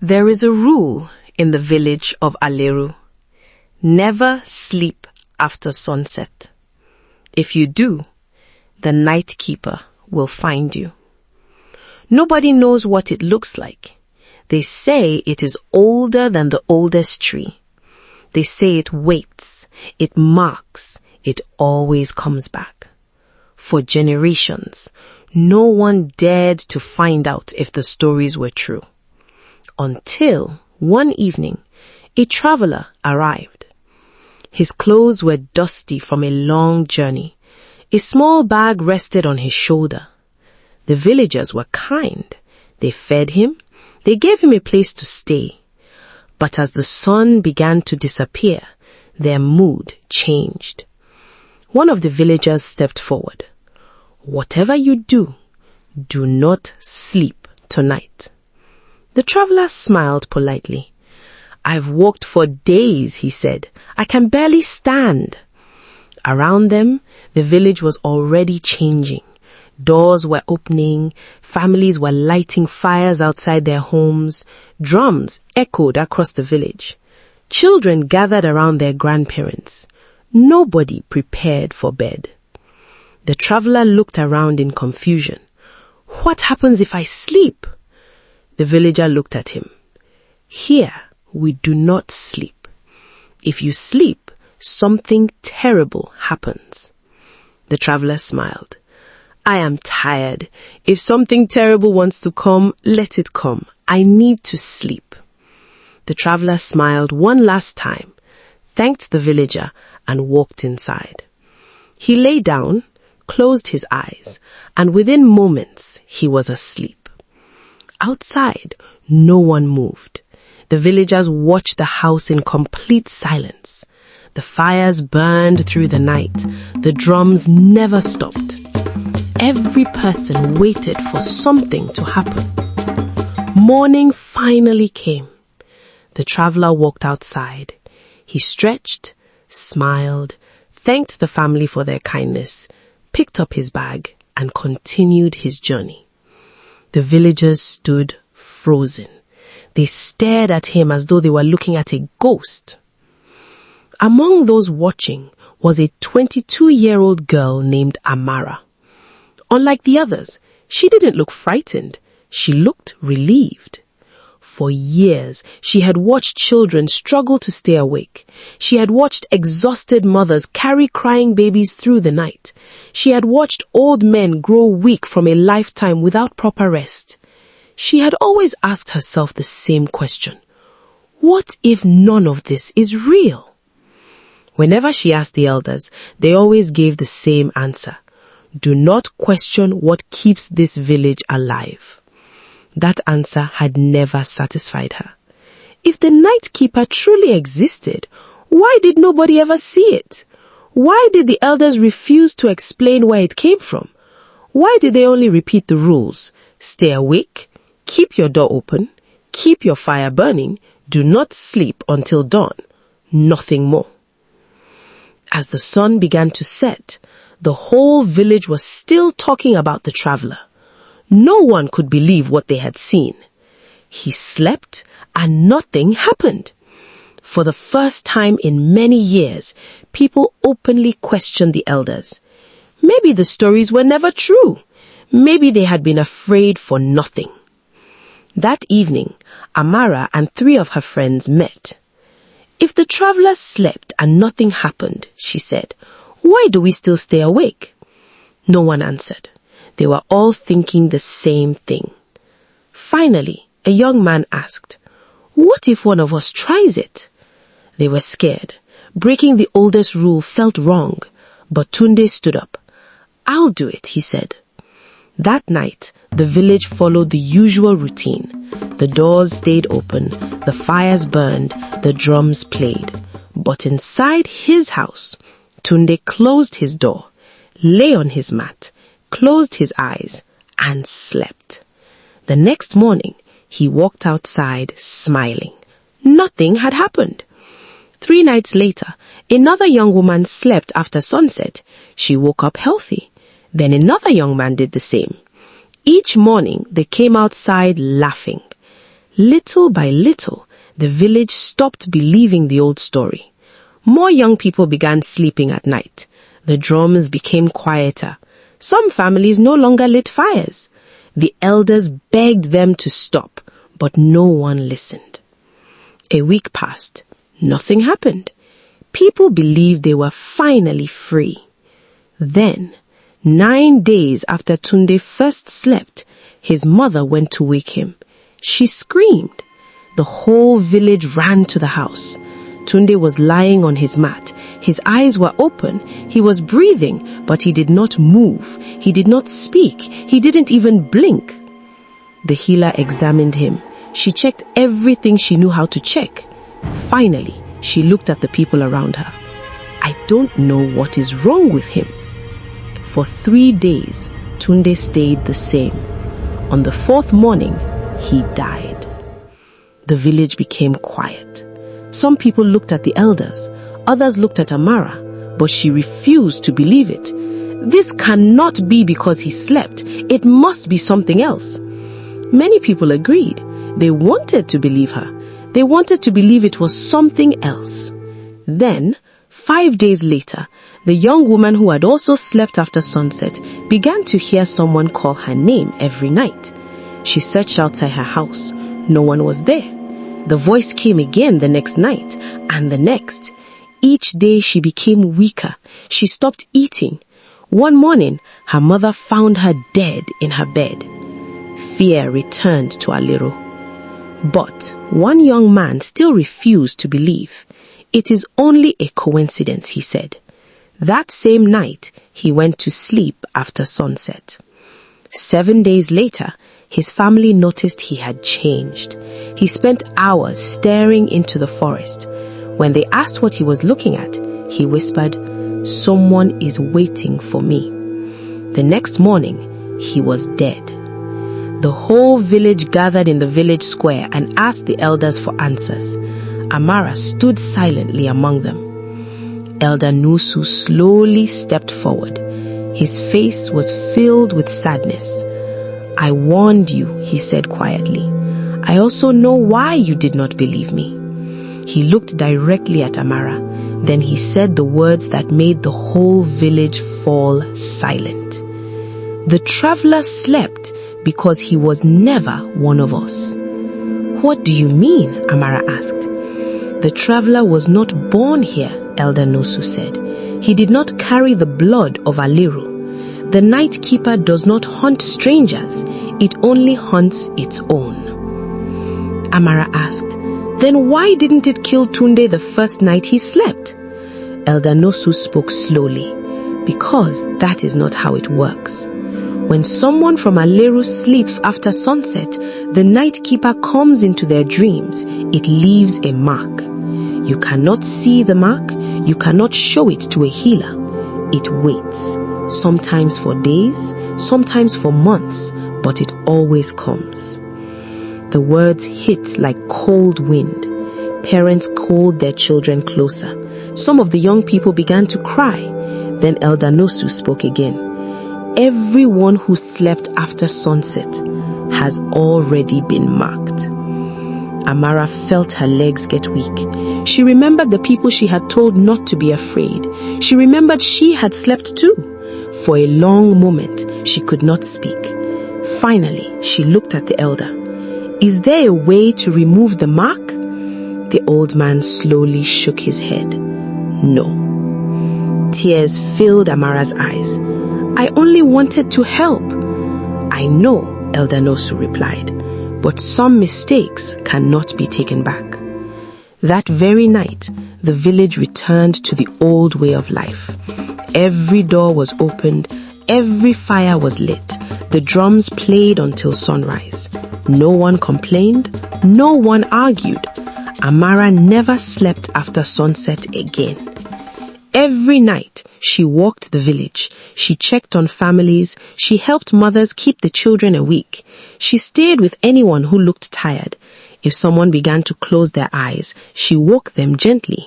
There is a rule in the village of Aleru. Never sleep after sunset. If you do, the night keeper will find you. Nobody knows what it looks like. They say it is older than the oldest tree. They say it waits, it marks, it always comes back. For generations, no one dared to find out if the stories were true. Until one evening, a traveler arrived. His clothes were dusty from a long journey. A small bag rested on his shoulder. The villagers were kind. They fed him. They gave him a place to stay. But as the sun began to disappear, their mood changed. One of the villagers stepped forward. "Whatever you do, do not sleep tonight." The traveler smiled politely. "I've walked for days," he said. "I can barely stand." Around them, the village was already changing. Doors were opening, families were lighting fires outside their homes, drums echoed across the village. Children gathered around their grandparents. Nobody prepared for bed. The traveler looked around in confusion. "What happens if I sleep?" The villager looked at him. "Here, we do not sleep. If you sleep, something terrible happens." The traveler smiled. "I am tired. If something terrible wants to come, let it come. I need to sleep." The traveler smiled one last time, thanked the villager, and walked inside. He lay down, closed his eyes, and within moments he was asleep. Outside, no one moved. The villagers watched the house in complete silence. The fires burned through the night. The drums never stopped. Every person waited for something to happen. Morning finally came. The traveler walked outside. He stretched, smiled, thanked the family for their kindness, picked up his bag, and continued his journey. The villagers stood frozen. They stared at him as though they were looking at a ghost. Among those watching was a 22-year-old girl named Amara. Unlike the others, she didn't look frightened. She looked relieved. For years, she had watched children struggle to stay awake. She had watched exhausted mothers carry crying babies through the night. She had watched old men grow weak from a lifetime without proper rest. She had always asked herself the same question. What if none of this is real? Whenever she asked the elders, they always gave the same answer. Do not question what keeps this village alive. That answer had never satisfied her. If the night keeper truly existed, why did nobody ever see it? Why did the elders refuse to explain where it came from? Why did they only repeat the rules? Stay awake, keep your door open, keep your fire burning, do not sleep until dawn. Nothing more. As the sun began to set, the whole village was still talking about the traveler. No one could believe what they had seen. He slept and nothing happened. For the first time in many years, people openly questioned the elders. Maybe the stories were never true. Maybe they had been afraid for nothing. That evening, Amara and 3 of her friends met. "If the traveler slept and nothing happened," she said, "why do we still stay awake?" No one answered. They were all thinking the same thing. Finally, a young man asked, "What if one of us tries it?" They were scared. Breaking the oldest rule felt wrong, but Tunde stood up. "I'll do it," he said. That night, the village followed the usual routine. The doors stayed open, the fires burned, the drums played. But inside his house, Tunde closed his door, lay on his mat, closed his eyes, and slept. The next morning, he walked outside smiling. Nothing had happened. 3 nights later, another young woman slept after sunset. She woke up healthy. Then another young man did the same. Each morning, they came outside laughing. Little by little, the village stopped believing the old story. More young people began sleeping at night. The drums became quieter. Some families no longer lit fires. The elders begged them to stop, but no one listened. A week passed. Nothing happened. People believed they were finally free. Then, 9 days after Tunde first slept, his mother went to wake him. She screamed. The whole village ran to the house. Tunde was lying on his mat. His eyes were open. He was breathing, but he did not move. He did not speak. He didn't even blink. The healer examined him. She checked everything she knew how to check. Finally, she looked at the people around her. I don't know what is wrong with him. For 3 days, Tunde stayed the same. On the 4th morning, he died. The village became quiet. Some people looked at the elders. Others looked at Amara, but she refused to believe it. This cannot be because he slept. It must be something else. Many people agreed. They wanted to believe her. They wanted to believe it was something else. Then, 5 days later, the young woman who had also slept after sunset began to hear someone call her name every night. She searched outside her house. No one was there. The voice came again the next night and the next. Each day she became weaker. She stopped eating. One morning, her mother found her dead in her bed. Fear returned to Aleru. But one young man still refused to believe. It is only a coincidence, he said. That same night, he went to sleep after sunset. 7 days later, his family noticed he had changed. He spent hours staring into the forest. When they asked what he was looking at, he whispered, "Someone is waiting for me." The next morning, he was dead. The whole village gathered in the village square and asked the elders for answers. Amara stood silently among them. Elder Nusu slowly stepped forward. His face was filled with sadness. "I warned you," he said quietly. "I also know why you did not believe me." He looked directly at Amara. Then he said the words that made the whole village fall silent. "The traveler slept because he was never one of us." "What do you mean?" Amara asked. "The traveler was not born here," Elder Nusu said. "He did not carry the blood of Aleru. The night keeper does not hunt strangers. It only hunts its own." Amara asked, "Then why didn't it kill Tunde the first night he slept?" Elder Nusu spoke slowly. "Because that is not how it works. When someone from Aleru sleeps after sunset, the night keeper comes into their dreams. It leaves a mark. You cannot see the mark. You cannot show it to a healer. It waits. Sometimes for days, sometimes for months, but it always comes." The words hit like cold wind. Parents called their children closer. Some of the young people began to cry. Then Elder Nusu spoke again. "Everyone who slept after sunset has already been marked." Amara felt her legs get weak. She remembered the people she had told not to be afraid. She remembered she had slept too. For a long moment, she could not speak. Finally, she looked at the elder. "Is there a way to remove the mark?" The old man slowly shook his head. "No." Tears filled Amara's eyes. "I only wanted to help." "I know," Elder Nusu replied, "but some mistakes cannot be taken back." That very night, the village returned to the old way of life. Every door was opened, every fire was lit, the drums played until sunrise. No one complained, no one argued. Amara never slept after sunset again. Every night, she walked the village. She checked on families. She helped mothers keep the children awake. She stayed with anyone who looked tired. If someone began to close their eyes, she woke them gently.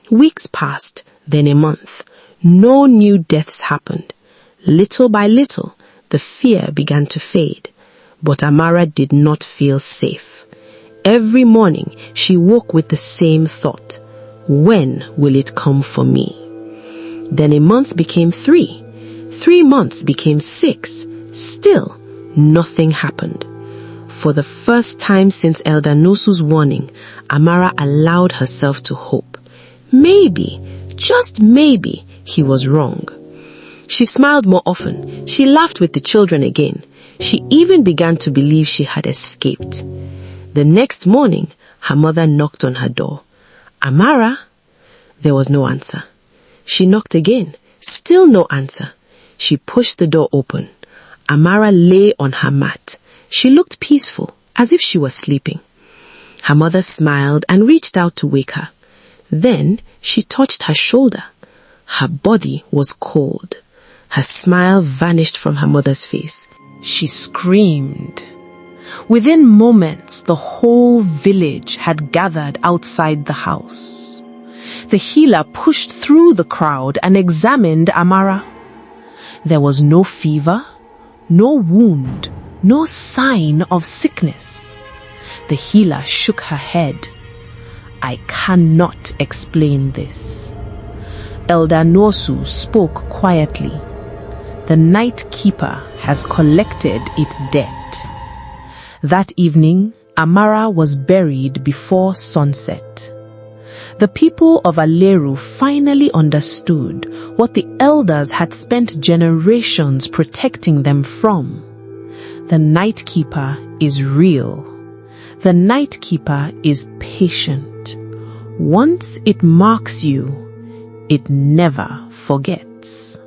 Weeks passed, then a month. No new deaths happened. Little by little, the fear began to fade. But Amara did not feel safe. Every morning, she woke with the same thought. When will it come for me? Then a month became 3. 3 months became 6. Still, nothing happened. For the first time since Elder Nosu's warning, Amara allowed herself to hope. Maybe, just maybe, he was wrong. She smiled more often. She laughed with the children again. She even began to believe she had escaped. The next morning, her mother knocked on her door. Amara? There was no answer. She knocked again. Still no answer. She pushed the door open. Amara lay on her mat. She looked peaceful, as if she was sleeping. Her mother smiled and reached out to wake her. Then she touched her shoulder. Her body was cold. Her smile vanished from her mother's face. She screamed. Within moments, the whole village had gathered outside the house. The healer pushed through the crowd and examined Amara. There was no fever, no wound, no sign of sickness. The healer shook her head. I cannot explain this. Elder Nosu spoke quietly. The night keeper has collected its debt. That evening, Amara was buried before sunset. The people of Aleru finally understood what the elders had spent generations protecting them from. The night keeper is real. The night keeper is patient. Once it marks you, it never forgets.